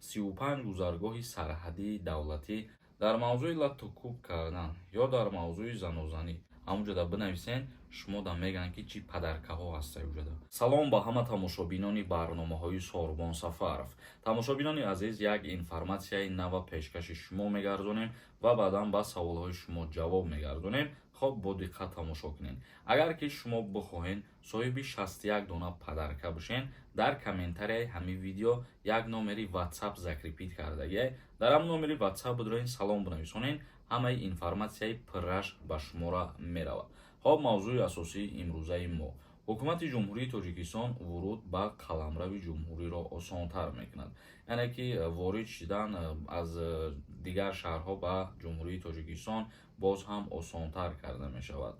35 гузаргоҳи сарҳадии давлатӣ дар мавзӯи латтукуб кардан ё дар мавзӯи занозанӣ ҳамонҷода бинависен, шумо да мегӯянд ки чӣ падаркаҳо ҳастаи уҷода. Салом ба ҳама тамошобинони барномаҳои Сорбон Сафаров. Тамошобинони азиз, як информатсияи нава пешкаши шумо мегардонем ва баъдан ба саволҳои шумо ҷавоб мегардонем. хоб бо диққат тамошо кунед. Агар ки шумо бихоҳед соҳиби 61 дона падарка бишен, дар комментарияи ҳамин видео як номери WhatsApp закрепит кардагӣ. Дар ҳамин номери WhatsApp бидроен салом бинависонед, ҳамаи информатсияи пирраш ба шумора меравад. хоб мавзӯи асосии имрӯзаи мо. ҳукумати ҷумҳурии Тоҷикистон вуруд ба қаламрави ҷумҳуриро осонтар мекунад. яъне ки ворид шудан аз дигар шаҳрҳо ба ҷумҳурии Тоҷикистон боз ҳам осонтар карда мешавад.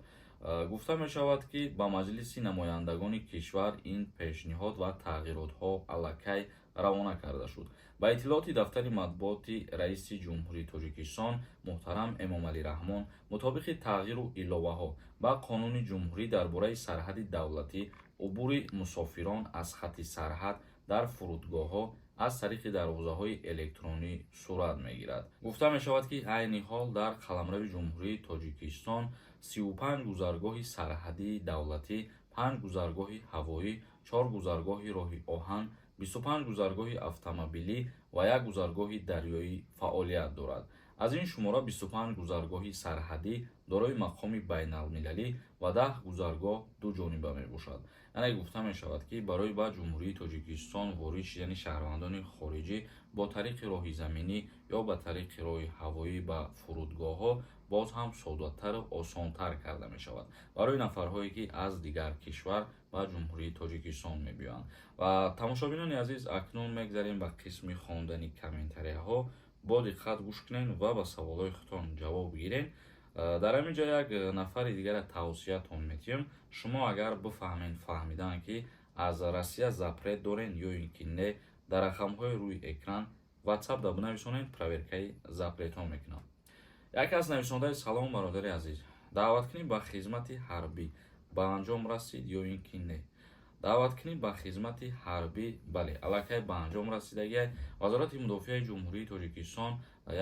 гуфта мешавад ки ба маҷлиси намояндагони кишвар ин пешниҳод ва тағйиротҳо аллакай равона карда шуд. ба иттилоъоти дафтари матбуоти раиси ҷумҳурии Тоҷикистон муҳтарам Эмомалӣ Раҳмон, мутобиқи тағйиру иловаҳо ба қонуни ҷумҳурӣ дар бораи сарҳади давлатӣ, убури мусофирон аз хатти сарҳад дар фурудгоҳҳо аз тариқи дарвозаҳои электронӣ сурат мегирад. гуфта мешавад ки айни ҳол дар қаламрави ҷумҳурии Тоҷикистон 35 гузаргоҳи сарҳадии давлатӣ, 5 гузаргоҳи ҳавоӣ, 4 гузаргоҳи роҳи оҳан, 25 гузаргоҳи автомобилӣ ва 1 гузаргоҳи дарёӣ фаъолият дорад. аз ин шумора 25 гузаргоҳи сарҳадӣ дорои мақоми байналмилалӣ ва 10 гузаргоҳ дуҷониба мебошад. яъне гуфта мешавад ки барои ба ҷумҳурии Тоҷикистон ворид шудани шаҳрвандони хориҷӣ бо тариқи роҳи заминӣ ё ба тариқи роҳи ҳавоӣ ба фурудгоҳҳо боз ҳам соддатару осонтар карда мешавад барои нафарҳое ки аз дигар кишвар ба ҷумҳурии Тоҷикистон мебиёянд. ва тамошобинони азиз, акнун мегзарем ба қисми хондани комментарияҳо. бо диққат гӯш кунед ва ба саволҳои худтон ҷавоб гиред. дар ҳамин ҷо як нафари дигара тавсиятон метиҳем. шумо агар бифаҳмед фаҳмидан ки аз Россия запрет доред ё ин ки не, дар рақамҳои рӯи экран WhatsApp да бинависонед, проверкаи запретҳо мекунам. як кас нависондаи салом бародари азиз, даъваткунӣ ба хизмати ҳарбӣ ба анҷом расид ё ин ки не? даъваткунӣ ба хизмати ҳарбӣ бале, аллакай ба анҷом расидагӣ. вазорати мудофиаи ҷумҳурии Тоҷикистон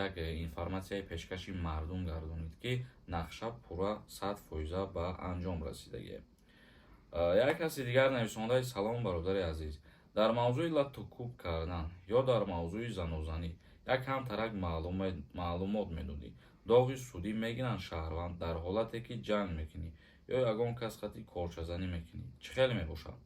як информатсияи пешкаши мардум гардонид ки нақша пурра 100% ба анҷом расидагӣ. як каси дигар нависондаи салом бародари азиз, дар мавзӯи латтукуб кардан ё дар мавзӯи занозанӣ як камтарак маълумот медодӣ. доғи судӣ мегиранд шаҳрванд дар ҳолате ки ҷанг мекунӣ ё ягон кас хати корчазанӣ мекунӣ, чӣ хел мебошад?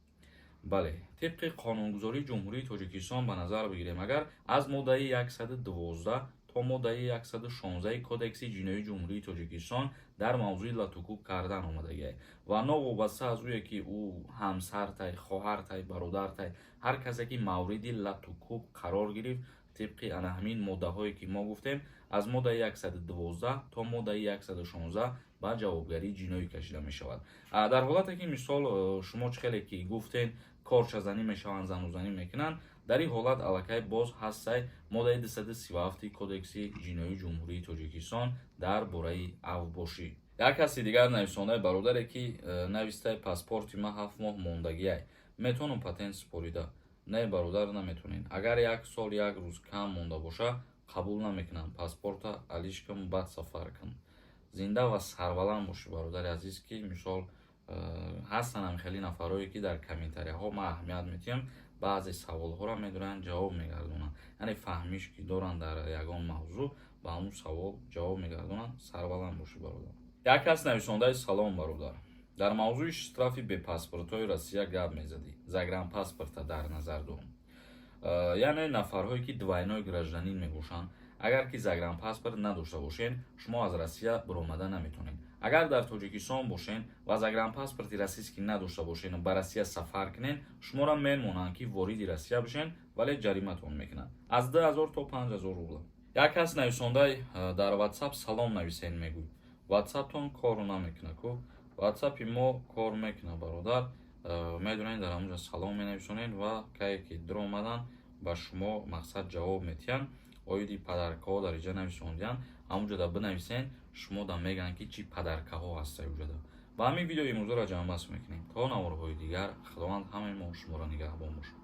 бале, тибқи қонунгузории ҷумҳурии Тоҷикистон ба назар бигирем, агар аз моддаи 112 то моддаи 116 кодекси ҷиноии ҷумҳурии Тоҷикистон дар мавзӯи латтукуб кардан омадагӣ ва новобаста аз ӯе ки ӯ ҳамсартай, хоҳартай, бародартай, ҳар касе ки мавриди латтукуб қарор гирифт, тибқи ана ҳамин моддаҳое ки мо гуфтем, аз моддаи 112 то моддаи 116 ба ҷавобгарии ҷиноӣ кашида мешавад. дар ҳолате ки мисол шумо чӣ хеле ки гуфтен корчазанӣ мешаванд, занозанӣ мекунанд, дар ин ҳолат аллакай боз ҳастай моддаи 237 кодекси ҷиноии ҷумҳурии Тоҷикистон дар бораи авбошӣ. як каси дигар нависондаи бародаре ки навистай паспорти ма 7 моҳ мондагиай, метавонам патент супорида? не бародар, наметавонед. агар 1 сол 1 рӯз кам монда боша, қабул намекунам. паспорта алишкам бад сафар кун. зинда ва сарбаланд бошӣ бародари азиз, ки мисол ҳастанд хеле нафарое ки дар комментарияҳо ма аҳамият метиҳам, баъзе саволҳоро медоранд, ҷавоб мегардонанд, яъне фаҳмиш ки доранд дар ягон мавзӯъ, ба ҳамун савол ҷавоб мегардонанд. сарбаланд бошӣ бародар. як кас нависондаи салом бародар, дар мавзӯи штрафи бепаспортҳои Россия гап мезадӣ. загранпаспорта дар назар дорам. яъне нафарҳое ки двойной гражданин мебошанд, агар ки загранпаспорт надошта бошед, шумо аз Россия биромада наметавонед. агар дар Тоҷикистон бошед ва загранпаспорти российский надошта бошед, ба Россия сафар кунед, шуморо мемонанд ки вориди Россия бошед, вале ҷариматон мекунанд аз 2000 то 5000 рубл. як кас нависондаи дар WhatsApp салом нависед мегӯй. WhatsAppтон кор намекунад ку? WhatsApp-и мо кор мекунад бародар. медонед дар ҳамонҷо салом менависонед ва кае ки дур омадан ба шумо мақсад ҷавоб метиҳанд. оиди падаркаҳо дар иҷа нависондиянд, ҳамонҷода бинависен, шумо да мегӯянд ки чӣ падаркаҳо ҳастаи уҷода. ба ҳамин видеои имрӯзаро ҷамъбаст мекунем. то наворҳои дигар, худованд ҳамаи мо шуморо нигаҳбон бошад.